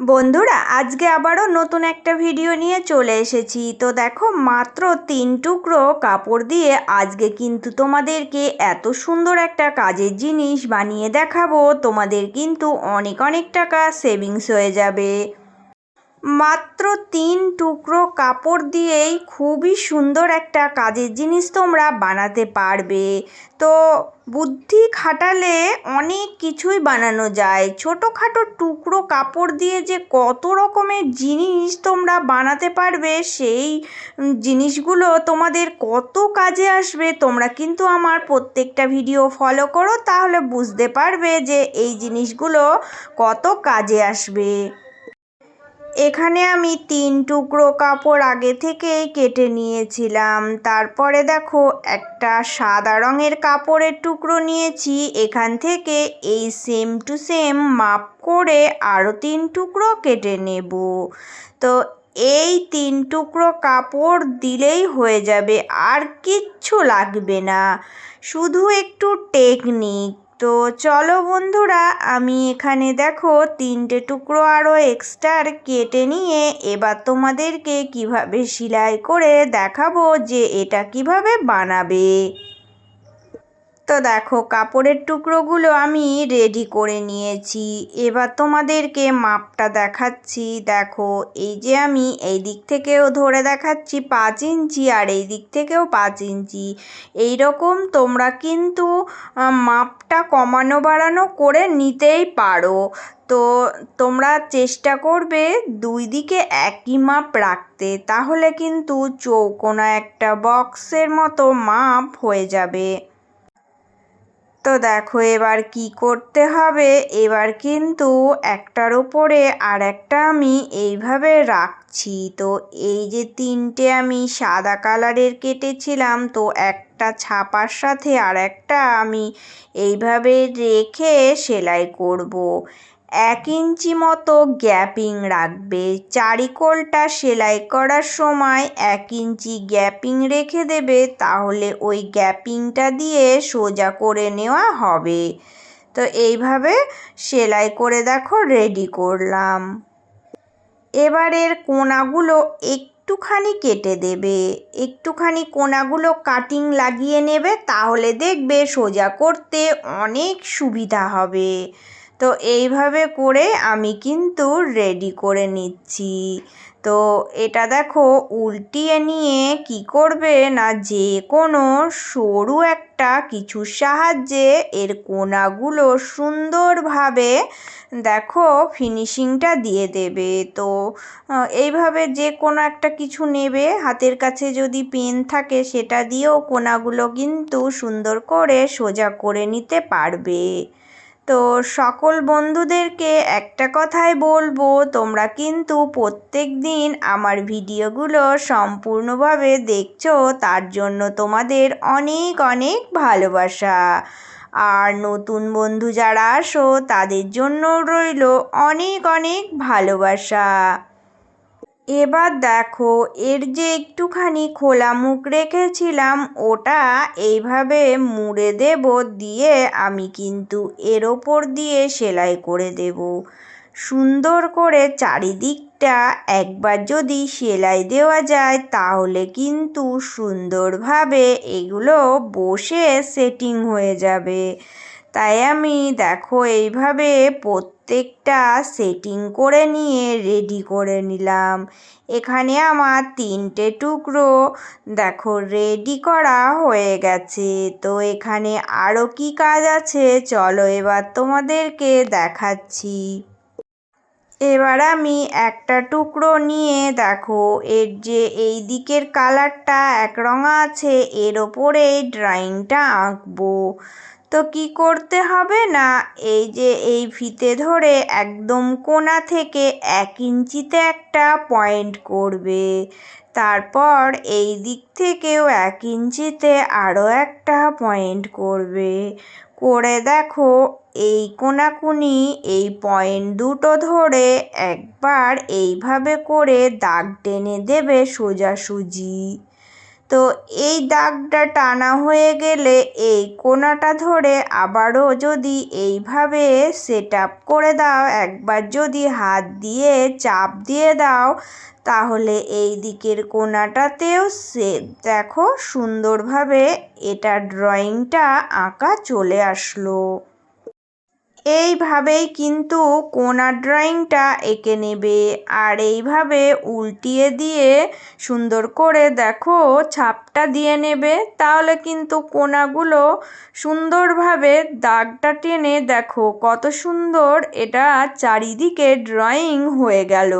বন্ধুরা, আজকে আবারও নতুন একটা ভিডিও নিয়ে চলে এসেছি। তো দেখো, মাত্র 3 টুকরো কাপড় দিয়ে আজকে কিন্তু তোমাদেরকে এত সুন্দর একটা কাজের জিনিস বানিয়ে দেখাবো। তোমাদের কিন্তু অনেক অনেক টাকা সেভিংস হয়ে যাবে। মাত্র 3 টুকরো কাপড় দিয়েই খুবই সুন্দর একটা কাজের জিনিস তোমরা বানাতে পারবে। তো বুদ্ধি খাটালে অনেক কিছুই বানানো যায়। ছোটোখাটো টুকরো কাপড় দিয়ে যে কত রকমের জিনিস তোমরা বানাতে পারবে, সেই জিনিসগুলো তোমাদের কত কাজে আসবে। তোমরা কিন্তু আমার প্রত্যেকটা ভিডিও ফলো করো, তাহলে বুঝতে পারবে যে এই জিনিসগুলো কত কাজে আসবে। এখানে আমি 3 টুকরো কাপড় আগে থেকেই কেটে নিয়েছিলাম। তারপরে দেখো, একটা সাদা রঙের কাপড়ের টুকরো নিয়েছি। এখান থেকে এই সেম টু সেম মাপ করে আরও 3 টুকরো কেটে নেব। তো এই 3 টুকরো কাপড় দিলেই হয়ে যাবে, আর কিচ্ছু লাগবে না, শুধু একটু টেকনিক। তো চলো বন্ধুরা, আমি এখানে দেখো 3টে টুকরো আরও এক্সট্রা কেটে নিয়ে এবার তোমাদেরকে কিভাবে সেলাই করে দেখাবো যে এটা কিভাবে বানাবে। তো দেখো, কাপড়ের টুকরোগুলো আমি রেডি করে নিয়েছি। এবার তোমাদেরকে মাপটা দেখাচ্ছি। দেখো, এই যে আমি এই দিক থেকেও ধরে দেখাচ্ছি 5 ইঞ্চি, আর এই দিক থেকেও 5 ইঞ্চি। এই রকম তোমরা কিন্তু মাপটা কমানো বাড়ানো করে নিতেই পারো। তো তোমরা চেষ্টা করবে দুই দিকে একই মাপ রাখতে, তাহলে কিন্তু চৌকোনা একটা বক্সের মতো মাপ হয়ে যাবে। তো দেখো, এবার কি করতে হবে, এবার কিন্তু একটার ওপরে আর একটা আমি এইভাবে রাখছি। তো এই যে 3টে আমি সাদা কালারের কেটেছিলাম, তো একটা ছাপার সাথে আর একটা আমি এইভাবে রেখে সেলাই করব। 1 ইঞ্চি মতো গ্যাপিং রাখবে। চারিকোলটা সেলাই করার সময় 1 ইঞ্চি গ্যাপিং রেখে দেবে, তাহলে ওই গ্যাপিংটা দিয়ে সোজা করে নেওয়া হবে। তো এইভাবে সেলাই করে দেখো রেডি করলাম। এবারের কোণাগুলো একটুখানি কেটে দেবে, একটুখানি কোণাগুলো কাটিং লাগিয়ে নেবে, তাহলে দেখবে সোজা করতে অনেক সুবিধা হবে। তো এইভাবে করে আমি কিন্তু রেডি করে নিচ্ছি। তো এটা দেখো, উল্টিয়ে নিয়ে কি করবে না, যে কোনো সরু একটা কিছুর সাহায্যে এর কোণাগুলো সুন্দরভাবে দেখো ফিনিশিংটা দিয়ে দেবে। তো এইভাবে যে কোনো একটা কিছু নেবে, হাতের কাছে যদি পেন থাকে সেটা দিয়েও কোণাগুলো কিন্তু সুন্দর করে সোজা করে নিতে পারবে। তো সকল বন্ধুদেরকে একটা কথাই বলবো, তোমরা কিন্তু প্রত্যেক দিন আমার ভিডিওগুলো সম্পূর্ণভাবে দেখছো, তার জন্য তোমাদের অনেক অনেক ভালোবাসা। আর নতুন বন্ধু যারা আসো তাদের জন্য রইল অনেক অনেক ভালোবাসা। এবার দেখো, এর যে একটুখানি খোলা মুখ রেখেছিলাম ওটা এইভাবে মুড়ে দেব, দিয়ে আমি কিন্তু এর ওপর দিয়ে সেলাই করে দেব। সুন্দর করে চারিদিকটা একবার যদি সেলাই দেওয়া যায়, তাহলে কিন্তু সুন্দরভাবে এগুলো বসে সেটিং হয়ে যাবে। তাই আমি দেখো এইভাবে প্রত্যেকটা সেটিং করে নিয়ে রেডি করে নিলাম। এখানে আমার 3টে টুকরো দেখো রেডি করা হয়ে গেছে। তো এখানে আরও কি কাজ আছে, চলো এবার তোমাদেরকে দেখাচ্ছি। এবার আমি একটা টুকরো নিয়ে দেখো, এর যে এই দিকের কালারটা একরঙা আছে, এর ওপরে ড্রয়িংটা আঁকবো। তো কি করতে হবে না, এই যে এই ফিতে ধরে একদম কোণা থেকে 1 ইঞ্চিতে একটা পয়েন্ট করবে। তারপর এই দিক থেকেও 1 ইঞ্চিতে আরও একটা পয়েন্ট করবে। করে দেখো, এই কোণাকুনি এই পয়েন্ট দুটো ধরে একবার এইভাবে করে দাগ টেনে দেবে সোজাসুজি। তো এই দাগটা টানা হয়ে গেলে এই কোণাটা ধরে আবারও যদি এইভাবে সেট আপ করে দাও, একবার যদি হাত দিয়ে চাপ দিয়ে দাও, তাহলে এই দিকের কোণাটাতেও দেখো সুন্দরভাবে এটা ড্রয়িংটা আঁকা চলে আসলো। এইভাবেই কিন্তু কোণার ড্রয়িংটা এঁকে নেবে। আর এইভাবে উল্টিয়ে দিয়ে সুন্দর করে দেখো ছাপটা দিয়ে নেবে, তাহলে কিন্তু কোণাগুলো সুন্দরভাবে দাগটা টেনে দেখো কত সুন্দর এটা চারিদিকে ড্রয়িং হয়ে গেল।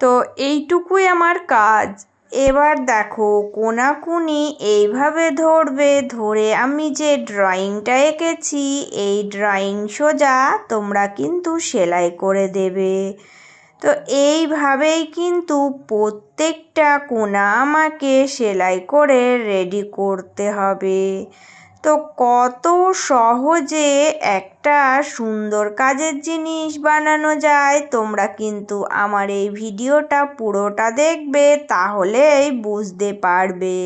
তো এইটুকুই আমার কাজ। এবার দেখো কোণাকুনি এইভাবে ধরবে, ধরে আমি যে ড্রয়িংটা এঁকেছি এই ড্রয়িং সোজা তোমরা কিন্তু সেলাই করে দেবে। তো এইভাবেই কিন্তু প্রত্যেকটা কোণা আমাকে সেলাই করে রেডি করতে হবে। তো কত সহজে একটা সুন্দর কাজের জিনিস বানানো যায়, তোমরা কিন্তু আমার এই ভিডিওটা পুরোটা দেখবে, তাহলেই বুঝতে পারবে।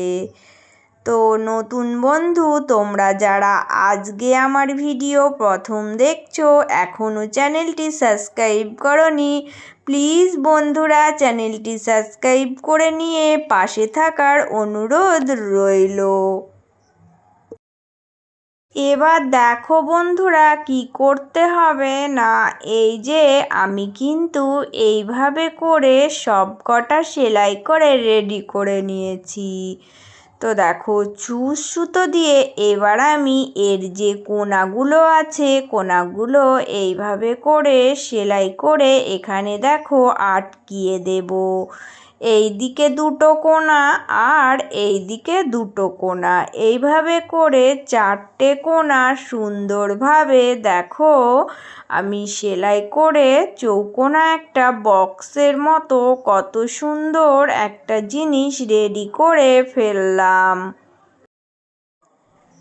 তো নতুন বন্ধু তোমরা যারা আজকে আমার ভিডিও প্রথম দেখছো, এখনও চ্যানেলটি সাবস্ক্রাইব করনি, প্লিজ বন্ধুরা চ্যানেলটি সাবস্ক্রাইব করে নিয়ে পাশে থাকার অনুরোধ রইল। এবার দেখো বন্ধুরা কি করতে হবে না, এই যে আমি কিন্তু এইভাবে করে সব কটা সেলাই করে রেডি করে নিয়েছি। তো দেখো চুস সুতো দিয়ে এবার আমি এর যে কোণাগুলো আছে কোণাগুলো এইভাবে করে সেলাই করে এখানে দেখো আটকিয়ে দেব। এই দিকে দুটো কোণা আর এই দিকে দুটো কোণা, এইভাবে করে চারটে কোণা সুন্দরভাবে দেখো আমি সেলাই করে চৌকোনা একটা বক্সের মতো কত সুন্দর একটা জিনিস রেডি করে ফেললাম।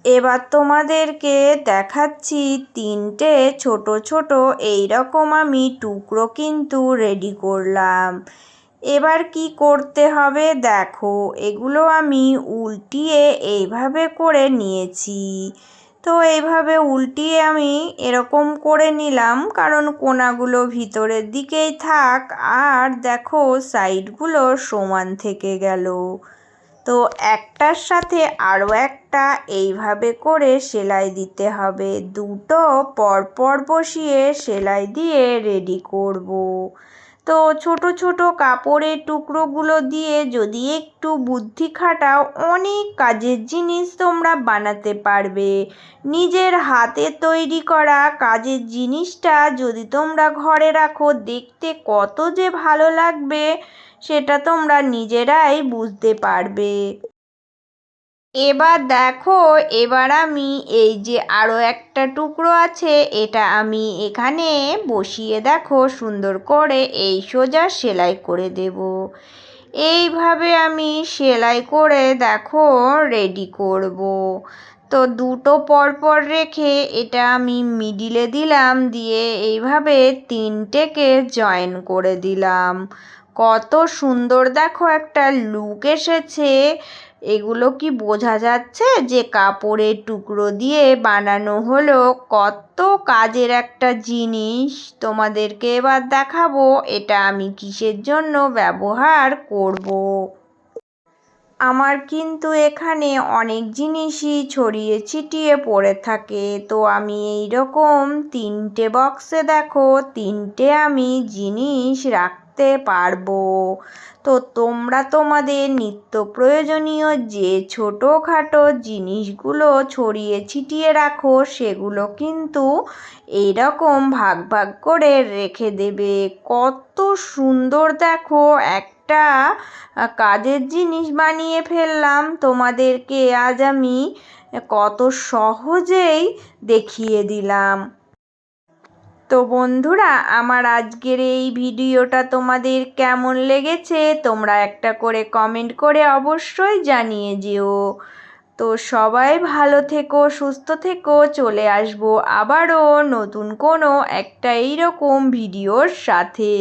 এবার তোমাদেরকে দেখাচ্ছি তিনটে ছোট ছোট এইরকম আমি টুকরো কিন্তু রেডি করলাম। এবার কি করতে হবে দেখো, এগুলো আমি উল্টিয়ে এইভাবে করে নিয়েছি। তো এইভাবে উল্টিয়ে আমি এরকম করে নিলাম, কারণ কোণাগুলো ভিতরের দিকেই থাক আর দেখো সাইডগুলো সমান থেকে গেল। তো একটার সাথে আরও একটা এইভাবে করে সেলাই দিতে হবে, দুটো পরপর বসিয়ে সেলাই দিয়ে রেডি করব। তো ছোট ছোট কাপড়ের টুকরোগুলো দিয়ে যদি একটু বুদ্ধি খাটাও, অনেক কাজের জিনিস তোমরা বানাতে পারবে। নিজের হাতে তৈরি করা কাজের জিনিসটা যদি তোমরা ঘরে রাখো, দেখতে কত যে ভালো লাগবে সেটা তোমরা নিজেরাই বুঝতে পারবে। এবার দেখো, এবার আমি এই যে আরও একটা টুকরো আছে এটা আমি এখানে বসিয়ে দেখো সুন্দর করে এই সোজা সেলাই করে দেব। এইভাবে আমি সেলাই করে দেখো রেডি করব। তো দুটো পরপর রেখে এটা আমি মিডিলে দিলাম, দিয়ে এইভাবে তিনটেকে জয়েন করে দিলাম। কত সুন্দর দেখো একটা লুক এসেছে। এগুলো কি বোঝা যাচ্ছে যে কাপড়ের টুকরো দিয়ে বানানো হলো? কত কাজের একটা জিনিস। তোমাদেরকে এবার দেখাবো এটা আমি কিসের জন্য ব্যবহার করব। আমার কিন্তু এখানে অনেক জিনিসই ছড়িয়ে ছিটিয়ে পড়ে থাকে, তো আমি এই রকম তিনটে বক্সে দেখো তিনটে আমি জিনিস রাখতে পারবো। তো তোমরা তোমাদের নিত্য প্রয়োজনীয় যে ছোটোখাটো জিনিসগুলো ছড়িয়ে ছিটিয়ে রাখো সেগুলো কিন্তু এই রকম ভাগ ভাগ করে রেখে দেবে। কত সুন্দর দেখো একটা কাজের জিনিস বানিয়ে ফেললাম তোমাদেরকে আজ আমি, কত সহজেই দেখিয়ে দিলাম। তো বন্ধুরা আমার আজকের এই ভিডিওটা তোমাদের কেমন লেগেছে তোমরা একটা করে কমেন্ট করে অবশ্যই জানিয়ে যেও। তো সবাই ভালো থেকো, সুস্থ থেকো, চলে আসবো আবারও নতুন কোনো একটা এইরকম ভিডিওর সাথে।